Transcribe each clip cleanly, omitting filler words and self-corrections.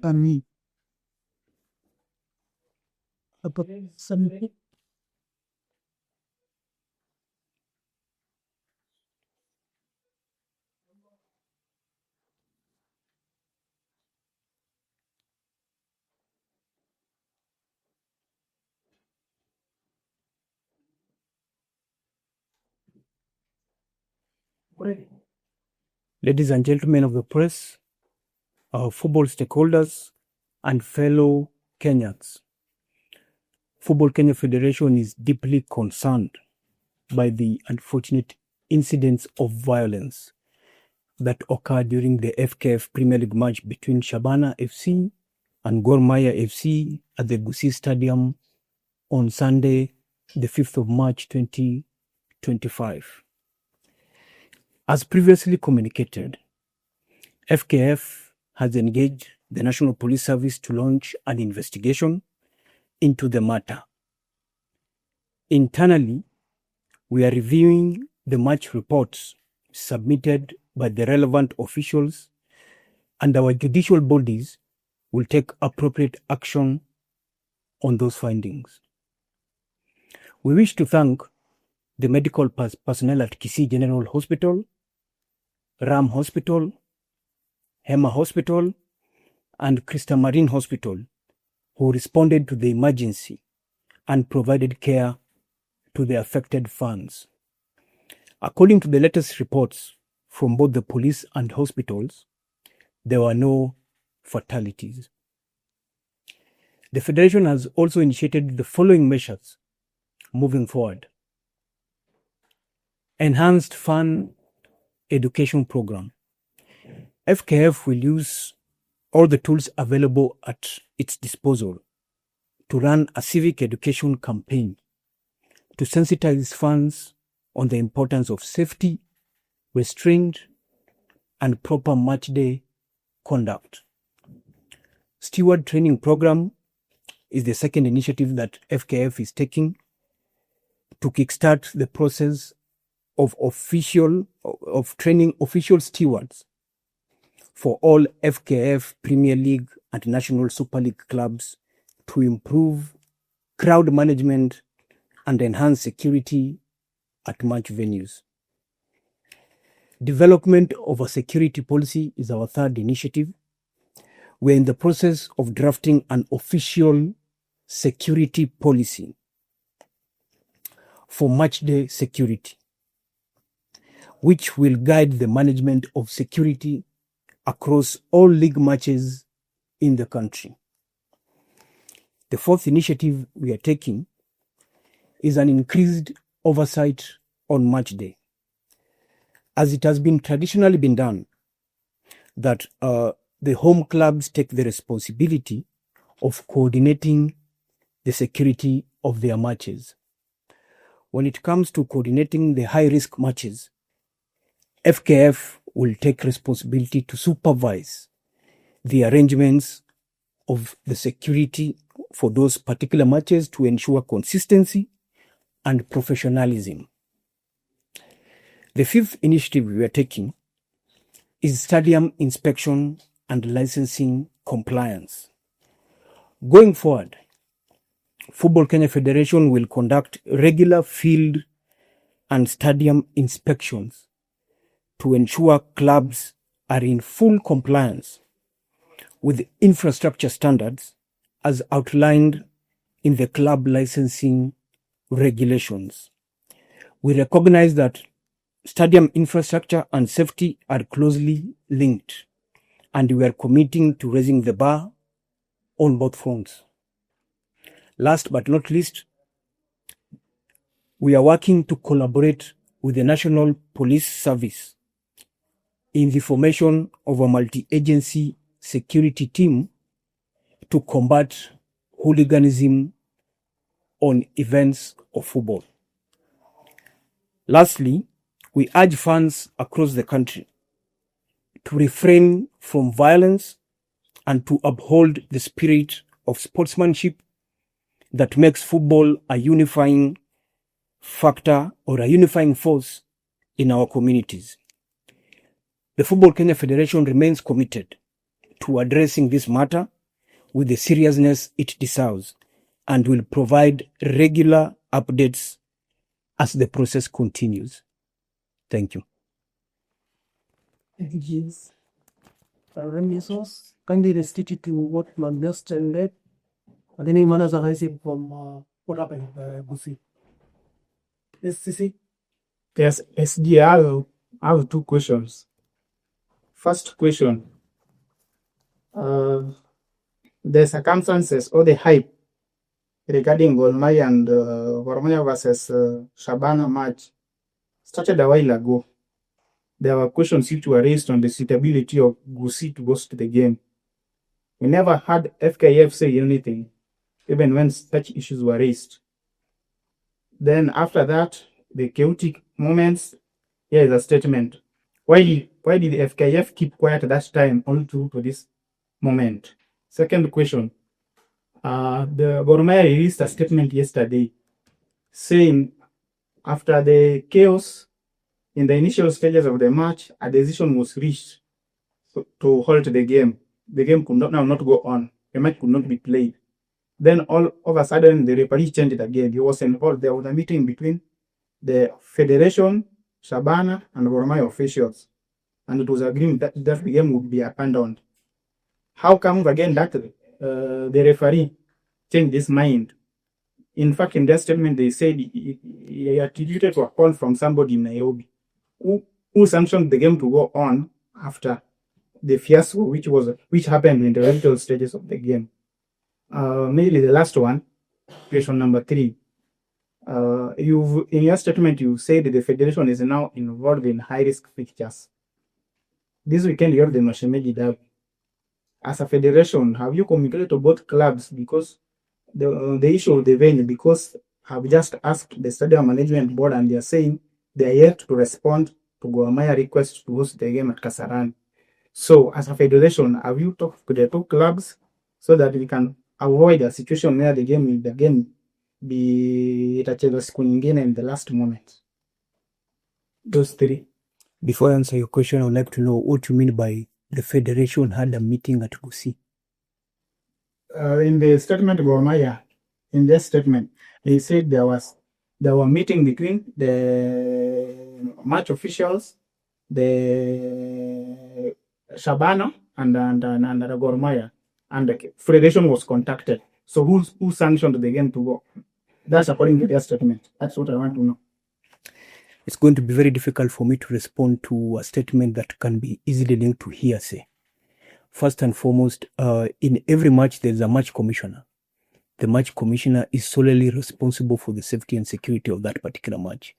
Kami hapa Simiti. Ladies and gentlemen of the press, our football stakeholders, and fellow Kenyans, Football Kenya Federation is deeply concerned by the unfortunate incidents of violence that occurred during the FKF Premier League match between Shabana FC and Gor Mahia FC at the GUSII Stadium on Sunday, the 5th of March 2025. As previously communicated, FKF has engaged the National Police Service to launch an investigation into the matter. Internally, we are reviewing the match reports submitted by the relevant officials, and our judicial bodies will take appropriate action on those findings. We wish to thank the medical personnel at GUSII General Hospital, Ram Hospital, Hema Hospital, and Krista Marine Hospital, who responded to the emergency and provided care to the affected fans. According to the latest reports from both the police and hospitals, there were no fatalities. The Federation has also initiated the following measures moving forward. Enhanced fan education program. FKF will use all the tools available at its disposal to run a civic education campaign to sensitize fans on the importance of safety, restraint, and proper match day conduct. Steward training program is the second initiative that FKF is taking to kickstart the process of training official stewards for all FKF Premier League and National Super League clubs to improve crowd management and enhance security at match venues. Development of a security policy is our third initiative. We're in the process of drafting an official security policy for match day security, which will guide the management of security across all league matches in the country. The fourth initiative we are taking is an increased oversight on match day. As it has been traditionally been done, that the home clubs take the responsibility of coordinating the security of their matches. When it comes to coordinating the high-risk matches, FKF will take responsibility to supervise the arrangements of the security for those particular matches to ensure consistency and professionalism. The fifth initiative we are taking is stadium inspection and licensing compliance. Going forward, Football Kenya Federation will conduct regular field and stadium inspections to ensure clubs are in full compliance with infrastructure standards as outlined in the club licensing regulations. We recognize that stadium infrastructure and safety are closely linked, and we are committing to raising the bar on both fronts. Last but not least, we are working to collaborate with the National Police Service in the formation of a multi-agency security team to combat hooliganism on events of football. Lastly, we urge fans across the country to refrain from violence and to uphold the spirit of sportsmanship that makes football a unifying factor or a unifying force in our communities. The Football Kenya Federation remains committed to addressing this matter with the seriousness it deserves and will provide regular updates as the process continues. Thank you. Yes. Remissos, kindly restrict to what man just read. And any manners arising from what happened in GUSII. Yes, Sisi. Yes, SD, I have two questions. First question, the circumstances or the hype regarding Gor Mahia and Gor Mahia versus Shabana match started a while ago. There were questions which were raised on the suitability of GUSII to host the game. We never had FKF say anything, even when such issues were raised. Then after that, the chaotic moments, here is a statement. Why did the FKF keep quiet at that time only to this moment? Second question, the Gor Mahia released a statement yesterday saying after the chaos in the initial stages of the match, a decision was reached to halt the game. The game could not go on. The match could not be played. Then all of a sudden, the referee changed again. He was involved. There was a meeting between the Federation, Shabana, and Gor Mahia officials. And it was agreed that the game would be abandoned. How come again that the referee changed his mind? In fact, in their statement, they said he attributed to a call from somebody in Nairobi who sanctioned the game to go on after the fiasco which happened in the early stages of the game. Mainly the last one, question number 3. In your statement, you said the federation is now involved in high-risk fixtures. This weekend, you have the Mashemeji Derby. As a federation, have you communicated to both clubs because the issue of the venue? Because I've just asked the stadium management board and they are saying they are yet to respond to Gor Mahia request to host the game at Kasarani. So, as a federation, have you talked to the two clubs so that we can avoid a situation where the game will again be itachezwa siku nyingine in the last moment? Those 3. Before I answer your question, I would like to know what you mean by the federation had a meeting at GUSII. In the statement, Gor Mahia, in their statement, they said there were meeting between the match officials, the Shabana, and the Gor Mahia, and the federation was contacted. So who sanctioned the game to go? That's according to their statement. That's what I want to know. It's going to be very difficult for me to respond to a statement that can be easily linked to hearsay. First and foremost, in every match, there's a match commissioner. The match commissioner is solely responsible for the safety and security of that particular match.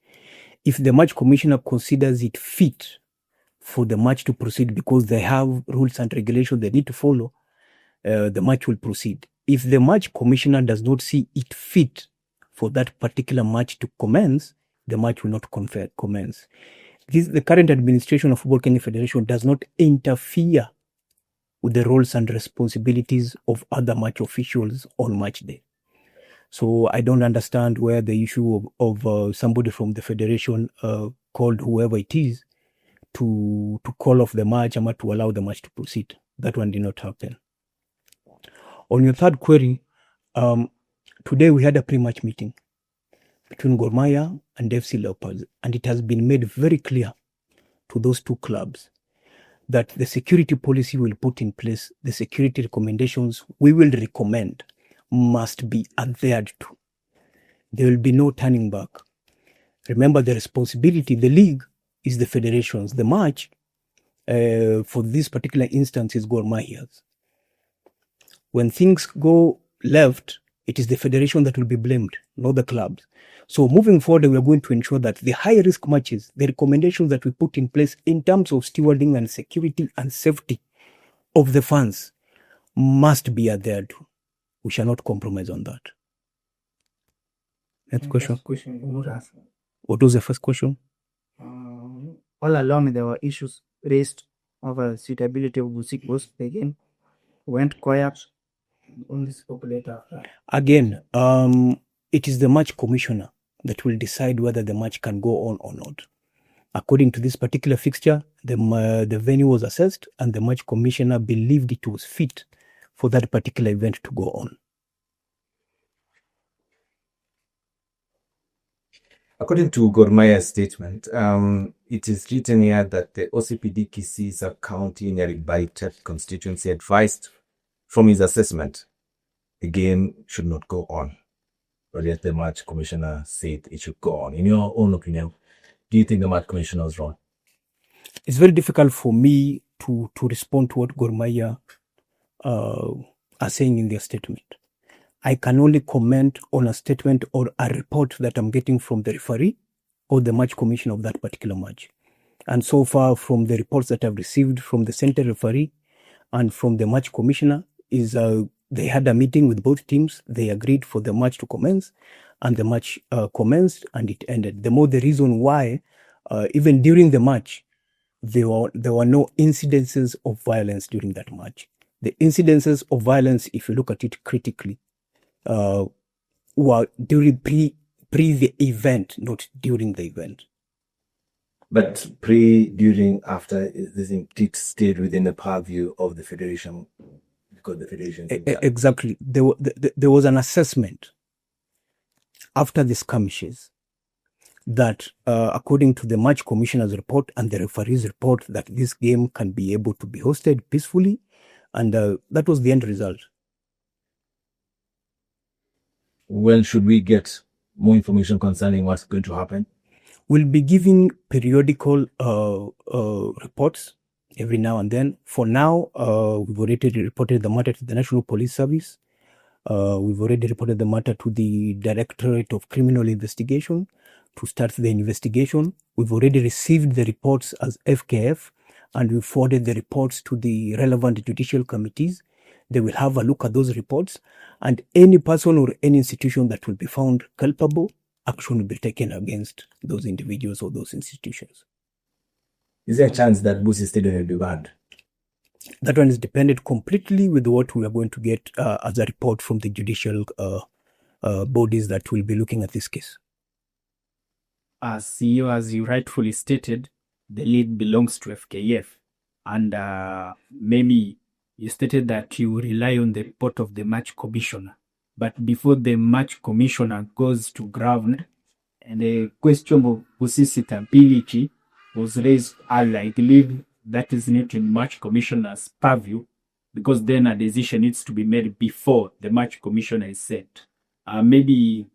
If the match commissioner considers it fit for the match to proceed because they have rules and regulations they need to follow, the match will proceed. If the match commissioner does not see it fit for that particular match to commence, the match will not commence. The current administration of Football Kenya Federation does not interfere with the roles and responsibilities of other match officials on match day. So I don't understand where the issue of somebody from the federation called whoever it is to call off the match or to allow the match to proceed. That one did not happen. On your third query, today we had a pre-match meeting between Gor Mahia and FC Leopards, and it has been made very clear to those two clubs that the security policy we'll put in place, the security recommendations we will recommend must be adhered to. There will be no turning back. Remember, the responsibility, the league is the federations. The match, for this particular instance, is Gor Mahia's. When things go left, it is the federation that will be blamed, not the clubs. So moving forward, we are going to ensure that the high-risk matches, the recommendations that we put in place in terms of stewarding and security and safety of the fans must be adhered to. We shall not compromise on that. Next question. What was the first question? All along, there were issues raised over suitability of GUSII host. Again, went quiet. Only spoke later. Again, it is the match commissioner that will decide whether the match can go on or not. According to this particular fixture, the venue was assessed and the match commissioner believed it was fit for that particular event to go on. According to Gor Mahia's statement, it is written here that the OCPD Kisii sub-county Nyaribaitat constituency advised from his assessment the game should not go on. But yet the match commissioner said it should go on. In your own opinion, do you think the match commissioner was wrong? It's very difficult for me to respond to what Gor Mahia are saying in their statement. I can only comment on a statement or a report that I'm getting from the referee or the match commissioner of that particular match. And so far, from the reports that I've received from the center referee and from the match commissioner, is they had a meeting with both teams. They agreed for the match to commence, and the match commenced and it ended. The more the reason why, even during the match, there were no incidences of violence during that match. The incidences of violence, if you look at it critically, were during pre the event, not during the event. But during, after, it stayed within the purview of the federation, because the federation... Exactly. There was an assessment after the skirmishes that, according to the match commissioner's report and the referee's report, that this game can be able to be hosted peacefully, and that was the end result. When should we get more information concerning what's going to happen? We'll be giving periodical reports every now and then. For now, we've already reported the matter to the National Police Service. We've already reported the matter to the Directorate of Criminal Investigation to start the investigation. We've already received the reports as FKF, and we forwarded the reports to the relevant judicial committees. They will have a look at those reports, and any person or any institution that will be found culpable, action will be taken against those individuals or those institutions. Is there a chance that GUSII Stadium will be banned? That one is dependent completely with what we are going to get as a report from the judicial bodies that will be looking at this case. CEO, as you rightfully stated, the lead belongs to FKF, and maybe you stated that you rely on the report of the match commissioner. But before the match commissioner goes to ground, and the question of GUSII suitability was raised earlier, I believe that is not in match commissioner's purview, because then a decision needs to be made before the match commissioner is set. Maybe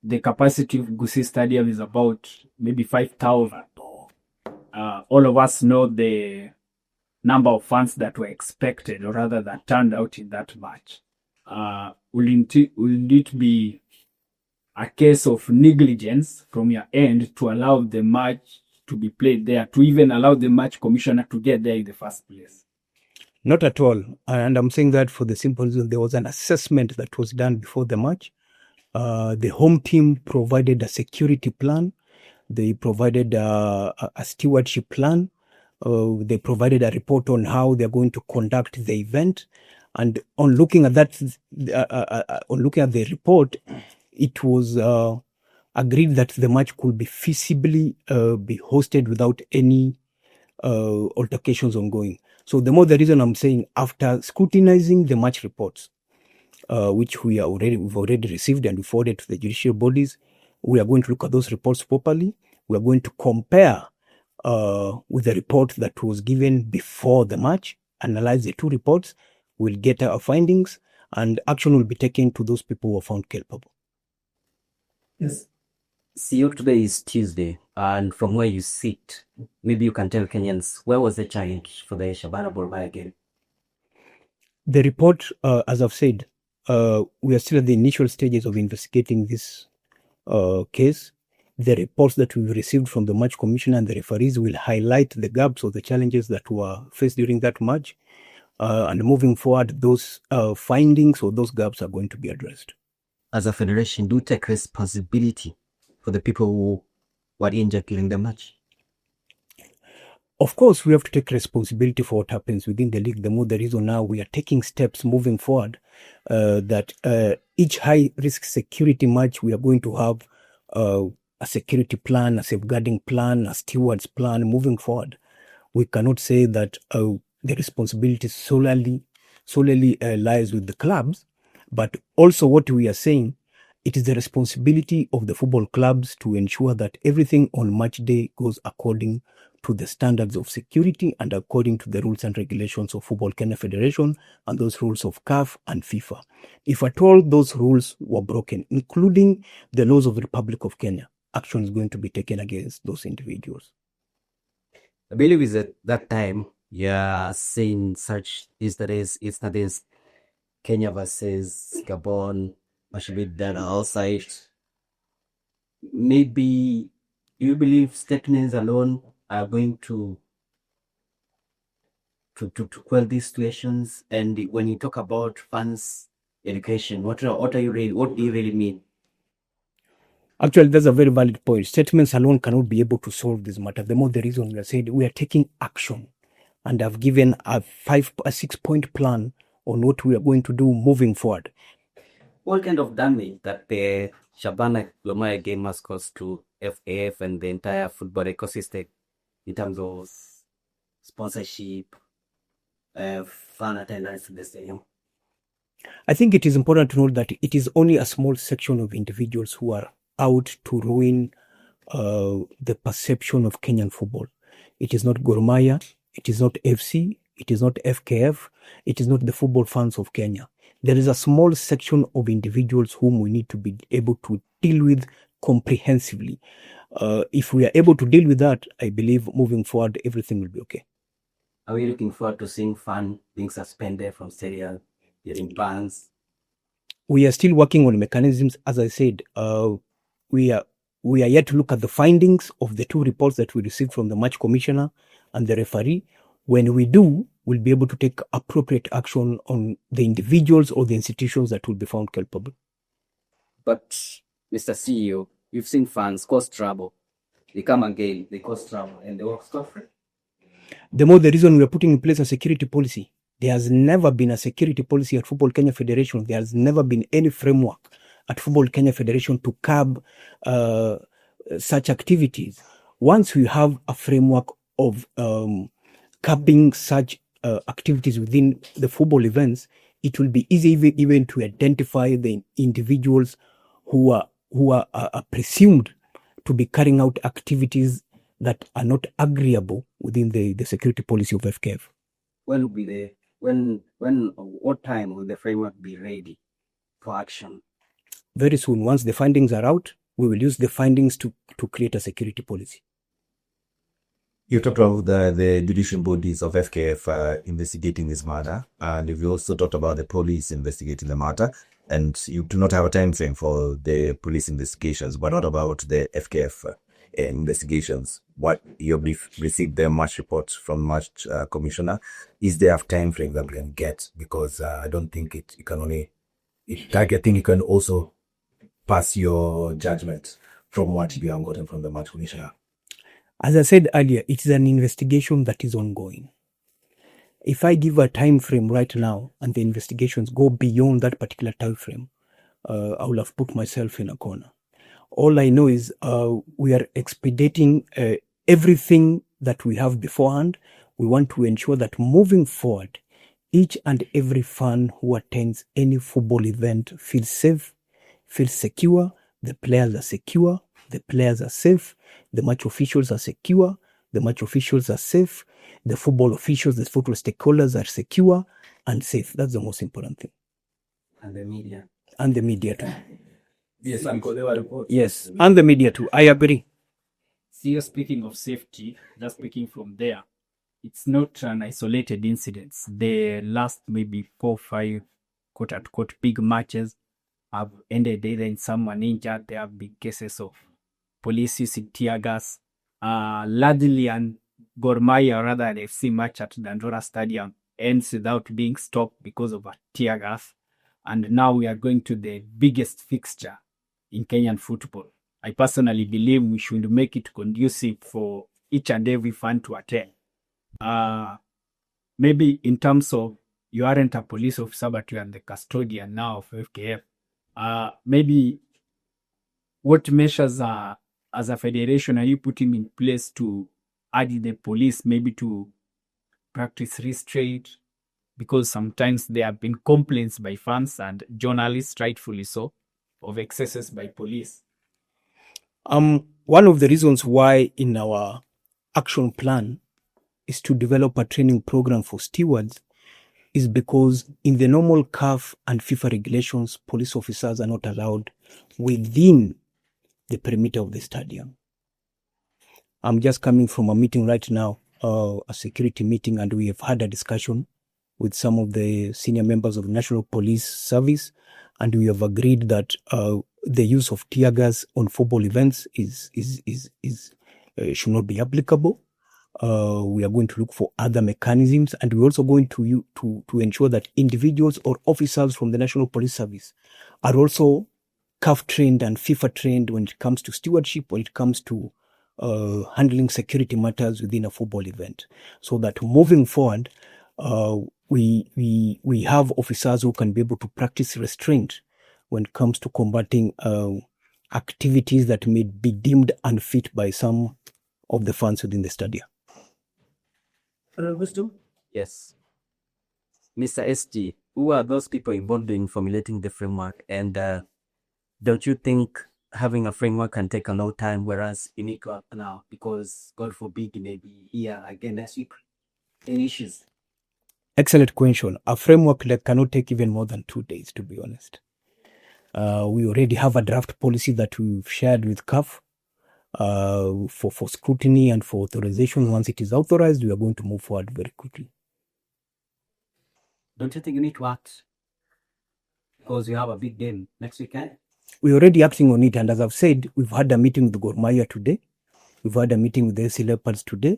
the capacity of GUSII Stadium is about maybe 5,000. All of us know the number of fans that were expected, or rather that turned out in that match. Will it be a case of negligence from your end to allow the match to be played there, to even allow the match commissioner to get there in the first place? Not at all. And I'm saying that for the simple reason there was an assessment that was done before the match. The home team provided a security plan. They provided a stewardship plan. They provided a report on how they're going to conduct the event. And on looking at that, on looking at the report, it was agreed that the match could be feasibly be hosted without any altercations ongoing. So the more the reason I'm saying, after scrutinizing the match reports, which we've already received and we forwarded to the judicial bodies, we are going to look at those reports properly. We are going to compare with the report that was given before the match, analyze the two reports, we'll get our findings, and action will be taken to those people who are found culpable. Yes. CEO, today is Tuesday, and from where you sit, maybe you can tell Kenyans, where was the challenge for the Shabana Gor Mahia game? The report, as I've said, we are still at the initial stages of investigating this case. The reports that we've received from the match commissioner and the referees will highlight the gaps or the challenges that were faced during that match. And moving forward, those findings or those gaps are going to be addressed. As a federation, do you take responsibility for the people who were injured during the match? Of course, we have to take responsibility for what happens within the league. The more the reason now we are taking steps moving forward that each high-risk security match, we are going to have a a security plan, a safeguarding plan, a stewards plan moving forward. We cannot say that the responsibility solely lies with the clubs, but also what we are saying, it is the responsibility of the football clubs to ensure that everything on match day goes according to the standards of security and according to the rules and regulations of Football Kenya Federation and those rules of CAF and FIFA. If at all those rules were broken, including the laws of the Republic of Kenya, action is going to be taken against those individuals. I believe is at that time, yeah, saying such yesterday's Kenya versus Gabon, much be done outside. Maybe you believe statements alone are going to quell these situations? And when you talk about fans education, what do you really mean? Actually, that's a very valid point. Statements alone cannot be able to solve this matter. The more the reason we are saying we are taking action, and I've given a 6-point plan on what we are going to do moving forward. What kind of damage that the Shabana Gomaya game has caused to FAF and the entire football ecosystem in terms of sponsorship, fan attendance in the stadium? I think it is important to note that it is only a small section of individuals who are out to ruin the perception of Kenyan football. It is not Gor Mahia, it is not FC, it is not FKF, it is not the football fans of Kenya. There is a small section of individuals whom we need to be able to deal with comprehensively. If we are able to deal with that, I believe moving forward, everything will be okay. Are we looking forward to seeing fan being suspended from stadium, getting bans? We are still working on mechanisms. As I said, we are yet to look at the findings of the 2 reports that we received from the match commissioner and the referee. When we do, we'll be able to take appropriate action on the individuals or the institutions that will be found culpable. But, Mr. CEO, you've seen fans cause trouble. They come again, they cause trouble, and they walk scot-free. The more the reason we are putting in place a security policy. There has never been a security policy at Football Kenya Federation. There has never been any framework at Football Kenya Federation to curb such activities. Once we have a framework of curbing such activities within the football events, it will be easy even to identify the individuals who are presumed to be carrying out activities that are not agreeable within the security policy of FKF. When will be what time will the framework be ready for action? Very soon. Once the findings are out, we will use the findings to create a security policy. You talked about the judicial bodies of FKF investigating this matter, and you also talked about the police investigating the matter, and you do not have a time frame for the police investigations. But what about the FKF investigations? What you received the match report from match commissioner? Is there a time frame that we can get? Because I don't think you can also pass your judgment from what you have gotten from the match commissioner. As I said earlier, it is an investigation that is ongoing. If I give a time frame right now and the investigations go beyond that particular time frame, I will have put myself in a corner. All I know is we are expediting everything that we have beforehand. We want to ensure that moving forward, each and every fan who attends any football event feels safe, feels secure, the players are secure, the players are safe, the match officials are secure, the match officials are safe, the football officials, the football stakeholders are secure and safe. That's the most important thing. And the media. And the media too. Yes, Uncle, there were reports. Yes, and the media too. I agree. See, speaking of safety, just speaking from there, it's not an isolated incident. The last maybe 4 or 5 quote-unquote big matches have ended either in someone injured. There have been cases of police using tear gas. Largely, and Gor Mahia, rather an FC match at Dandora Stadium, ends without being stopped because of a tear gas. And now we are going to the biggest fixture in Kenyan football. I personally believe we should make it conducive for each and every fan to attend. Maybe in terms of you aren't a police officer, but you are the custodian now of FKF. Maybe what measures are as a federation, are you putting in place to add the police maybe to practice restraint? Because sometimes there have been complaints by fans and journalists, rightfully so, of excesses by police. One of the reasons why in our action plan is to develop a training program for stewards is because in the normal CAF and FIFA regulations, police officers are not allowed within the perimeter of the stadium. I'm just coming from a meeting right now, a security meeting, and we have had a discussion with some of the senior members of the National Police Service, and we have agreed that the use of tear gas on football events should not be applicable. We are going to look for other mechanisms, and we're also going to ensure that individuals or officers from the National Police Service are also CAF trained and FIFA trained when it comes to stewardship, when it comes to handling security matters within a football event, so that moving forward, we have officers who can be able to practice restraint when it comes to combating activities that may be deemed unfit by some of the fans within the stadium. Wisdom? Yes. Mr. SG, who are those people involved in formulating the framework? And don't you think having a framework can take a long time, whereas you need to act now because, God forbid, you may be here again next week? Any issues? Excellent question. A framework that cannot take even more than 2 days, to be honest. We already have a draft policy that we've shared with CAF for scrutiny and for authorization. Once it is authorized, we are going to move forward very quickly. Don't you think you need to act? Because you have a big game next weekend. We're already acting on it, and as I've said, we've had a meeting with Gor Mahia today. We've had a meeting with the SC Leopards today.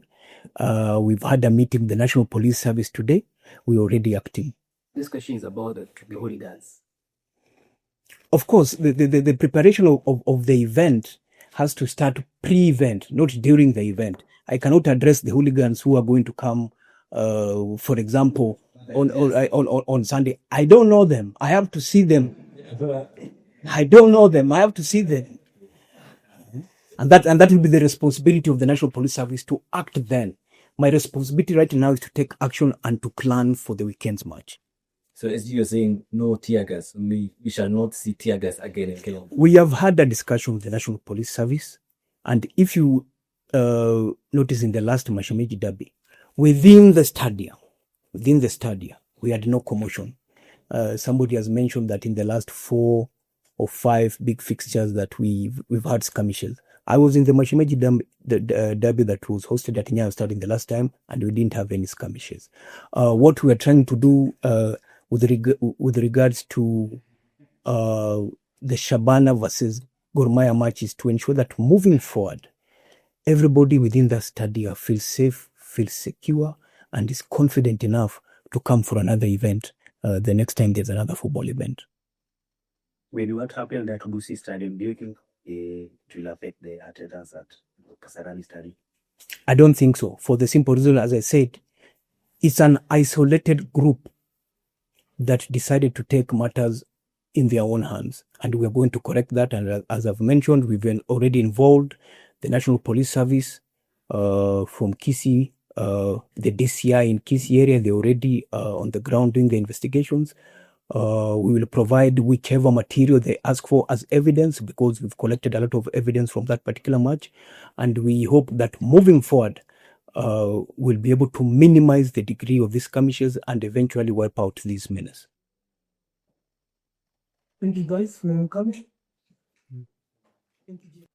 We've had a meeting with the National Police Service today. We're already acting. This question is about the hooligans. Of course, the preparation of the event has to start pre-event, not during the event. I cannot address the hooligans who are going to come, for example, on Sunday. I don't know them. I have to see them. I don't know them. I have to see them. And that will be the responsibility of the National Police Service to act then. My responsibility right now is to take action and to plan for the weekend's match. So as you're saying, no tear gas, we shall not see tear gas again in Kenya. We have had a discussion with the National Police Service, and if you notice in the last Mashemeji Derby, within the stadium, we had no commotion. Somebody has mentioned that in the last 4 or 5 big fixtures that we've had skirmishes. I was in the Mashemeji Derby that was hosted at Nyayo Stadium the last time, and we didn't have any skirmishes. What we are trying to do with regards to the Shabana versus Gor Mahia match is to ensure that moving forward, everybody within the stadium feels safe, feels secure, and is confident enough to come for another event the next time there's another football event. When what happened at GUSII Stadium, do you think it will affect the attendance at Kasarani Stadium? I don't think so. For the simple reason, as I said, it's an isolated group that decided to take matters in their own hands, and we are going to correct that. And as I've mentioned, we've been already involved the National Police Service from GUSII, the DCI in GUSII area. They're already on the ground doing the investigations. We will provide whichever material they ask for as evidence, because we've collected a lot of evidence from that particular match, and we hope that moving forward, we'll be able to minimize the degree of these skirmishes and eventually wipe out these menace. Thank you guys for coming. Thank you.